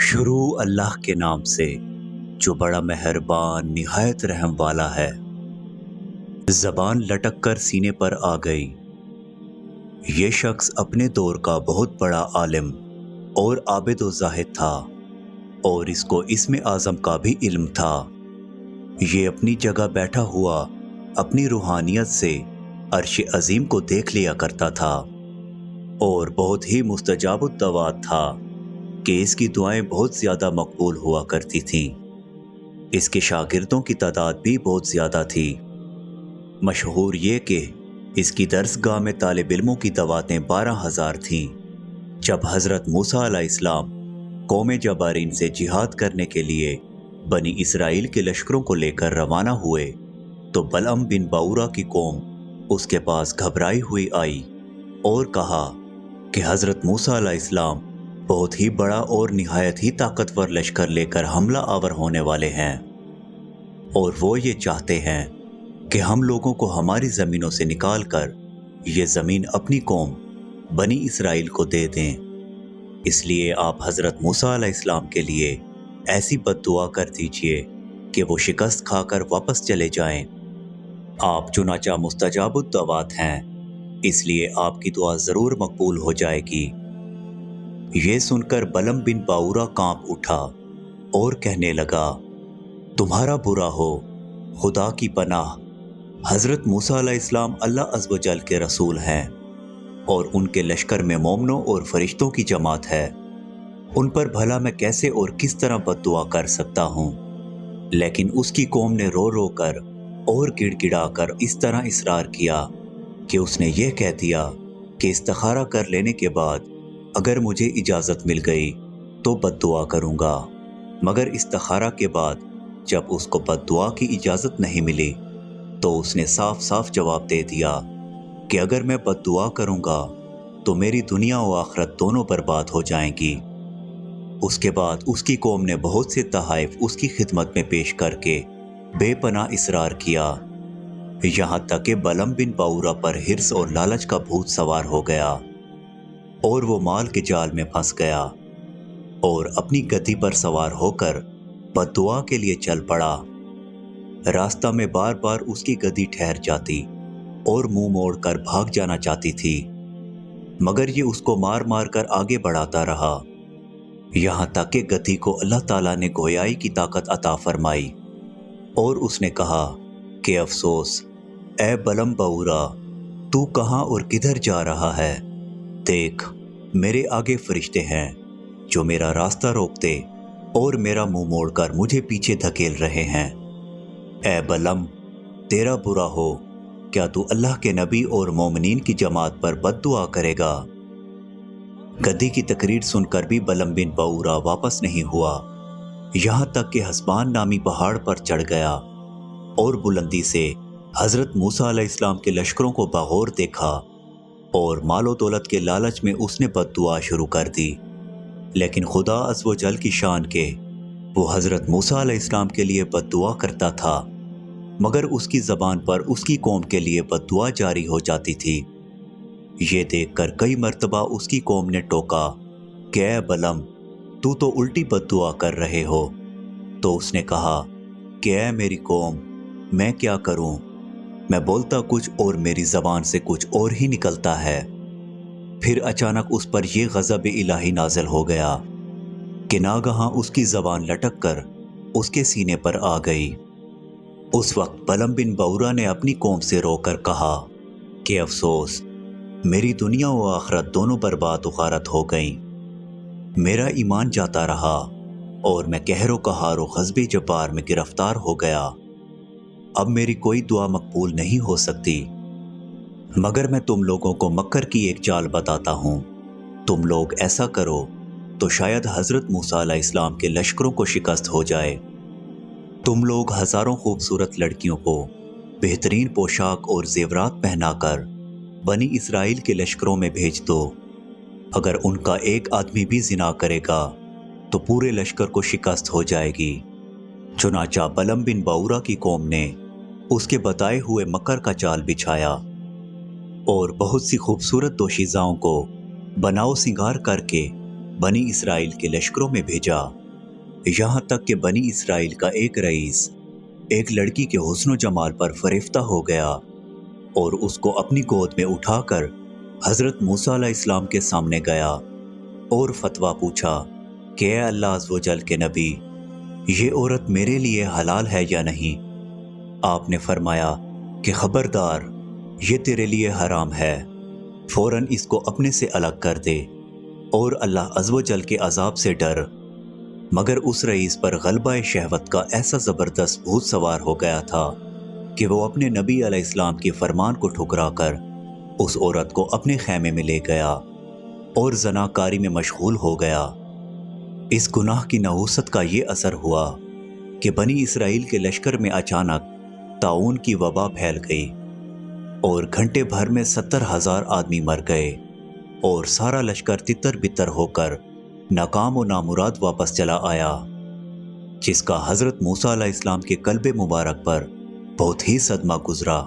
शुरू अल्लाह के नाम से जो बड़ा मेहरबान निहायत रहम वाला है। जबान लटक कर सीने पर आ गई। ये शख्स अपने दौर का बहुत बड़ा आलिम और आबिद व जाहिद था और इसको इस्म आज़म का भी इल्म था। ये अपनी जगह बैठा हुआ अपनी रूहानियत से अर्श अजीम को देख लिया करता था और बहुत ही मुस्तजाबुद दवात था कि इसकी दुआएं बहुत ज़्यादा मकबूल हुआ करती थीं। इसके शागिर्दों की तादाद भी बहुत ज़्यादा थी। मशहूर ये कि इसकी दरसगाह में तालिब इल्मों की दवातें 12,000 थीं। जब हज़रत मूसा अलैहिस्सलाम कौम जबारीन से जिहाद करने के लिए बनी इसराइल के लश्करों को लेकर रवाना हुए तो बलअम बिन बाऊरा की कौम उसके पास घबराई हुई आई और कहा कि हज़रत मूसा अलैहिस्सलाम बहुत ही बड़ा और निहायत ही ताकतवर लश्कर लेकर हमला आवर होने वाले हैं और वो ये चाहते हैं कि हम लोगों को हमारी ज़मीनों से निकाल कर ये ज़मीन अपनी कौम बनी इसराइल को दे दें। इसलिए आप हज़रत मूसा अलैहिस्सलाम के लिए ऐसी बद्दुआ कर दीजिए कि वो शिकस्त खाकर वापस चले जाएं। आप चुनाचा मुस्तजाबुद दवात हैं, इसलिए आपकी दुआ ज़रूर मकबूल हो जाएगी। ये सुनकर बलम बिन बाऊरा कांप उठा और कहने लगा, तुम्हारा बुरा हो, खुदा की पनाह। हज़रत मूसा अलैहिस्सलाम अल्लाह अज़्ज़ व जल के रसूल हैं और उनके लश्कर में मोमनों और फरिश्तों की जमात है। उन पर भला मैं कैसे और किस तरह बद्दुआ कर सकता हूँ। लेकिन उसकी कौम ने रो रो कर और गिड़गिड़ा कर इस तरह इसरार किया कि उसने ये कह दिया कि इस्तिखारा कर लेने के बाद अगर मुझे इजाज़त मिल गई तो बद्दुआ करूँगा, मगर इस्तिखारा के बाद जब उसको बद्दुआ की इजाज़त नहीं मिली तो उसने साफ साफ जवाब दे दिया कि अगर मैं बद्दुआ करूँगा तो मेरी दुनिया और आखिरत दोनों बर्बाद हो जाएंगी। उसके बाद उसकी कौम ने बहुत से तहाइफ उसकी खिदमत में पेश करके बेपनाह इसरार किया, यहाँ तक कि बलम बिन बाऊरा पर हिर्स और लालच का भूत सवार हो गया और वो माल के जाल में फंस गया और अपनी गद्दी पर सवार होकर बद्दुआ के लिए चल पड़ा। रास्ता में बार बार उसकी गद्दी ठहर जाती और मुंह मोड़कर भाग जाना चाहती थी, मगर ये उसको मार मार कर आगे बढ़ाता रहा, यहाँ तक कि गद्दी को अल्लाह ताला ने गोयाई की ताकत अता फरमाई और उसने कहा कि अफसोस ए बलम बाऊरा, तू कहाँ और किधर जा रहा है। देख, मेरे आगे फरिश्ते हैं जो मेरा रास्ता रोकते और मेरा मुंह मोड़कर मुझे पीछे धकेल रहे हैं। ए बलम, तेरा बुरा हो, क्या तू अल्लाह के नबी और मोमिनीन की जमात पर बद्दुआ करेगा। गद्दी की तकरीर सुनकर भी बलम बिन बाऊरा वापस नहीं हुआ, यहाँ तक कि हसबान नामी पहाड़ पर चढ़ गया और बुलंदी से हज़रत मूसा अलैहिस्सलाम के लश्करों को बागौर देखा और मालो दौलत के लालच में उसने बद्दुआ शुरू कर दी। लेकिन खुदा अज़्ज़ व जल की शान के वो हज़रत मूसा अलैहिस्सलाम के लिए बद्दुआ करता था, मगर उसकी ज़बान पर उसकी कौम के लिए बद्दुआ जारी हो जाती थी। ये देखकर कई मर्तबा उसकी कौम ने टोका कि ए बलम, तू तो उल्टी बद्दुआ कर रहे हो। तो उसने कहा कि ए मेरी कौम, मैं क्या करूं, मैं बोलता कुछ और मेरी ज़बान से कुछ और ही निकलता है। फिर अचानक उस पर यह गज़ब इलाही नाज़िल हो गया कि नागहां उसकी ज़बान लटक कर उसके सीने पर आ गई। उस वक्त बलम बिन बाऊरा ने अपनी कौम से रोकर कहा कि अफसोस, मेरी दुनिया व आखिरत दोनों बर्बाद उखारत हो गईं। मेरा ईमान जाता रहा और मैं कहरो कहार व ग़ज़ब जब्बार में गिरफ्तार हो गया। अब मेरी कोई दुआ मकबूल नहीं हो सकती। मगर मैं तुम लोगों को मक्कर की एक चाल बताता हूँ। तुम लोग ऐसा करो तो शायद हज़रत मूसा अलैहिस्सलाम के लश्करों को शिकस्त हो जाए। तुम लोग हज़ारों खूबसूरत लड़कियों को बेहतरीन पोशाक और जेवरात पहनाकर बनी इसराइल के लश्करों में भेज दो। अगर उनका एक आदमी भी जिना करेगा तो पूरे लश्कर को शिकस्त हो जाएगी। चुनाचा बलम बिन बाऊरा की कौम ने उसके बताए हुए मकर का जाल बिछाया और बहुत सी खूबसूरत दोशीज़ाओं को बनाओ सिंगार करके बनी इसराइल के लश्करों में भेजा, यहाँ तक कि बनी इसराइल का एक रईस एक लड़की के हुस्न जमाल पर फरिफ्ता हो गया और उसको अपनी गोद में उठाकर हजरत मूसा अलैहिस्सलाम के सामने गया और फतवा पूछा कि ए अल्लाह अज़्ज़ व जल के नबी, ये औरत मेरे लिए हलाल है या नहीं। आपने फरमाया कि खबरदार, ये तेरे लिए हराम है, फौरन इसको अपने से अलग कर दे और अल्लाह अज़्ज़ व जल के अजाब से डर। मगर उस रईस पर गलबा शहवत का ऐसा ज़बरदस्त भूत सवार हो गया था कि वो अपने नबी अलैहिस्सलाम के फरमान को ठुकराकर उस औरत को अपने खैमे में ले गया और जनाकारी में मशगूल हो गया। इस गुनाह की नहूसत का ये असर हुआ कि बनी इसराइल के लश्कर में अचानक ताउन की वबा फैल गई और घंटे भर में 70,000 आदमी मर गए और सारा लश्कर तितर बितर होकर नाकाम और नामुराद वापस चला आया, जिसका हजरत मूसा अलैहिस्सलाम के कल्बे मुबारक पर बहुत ही सदमा गुजरा।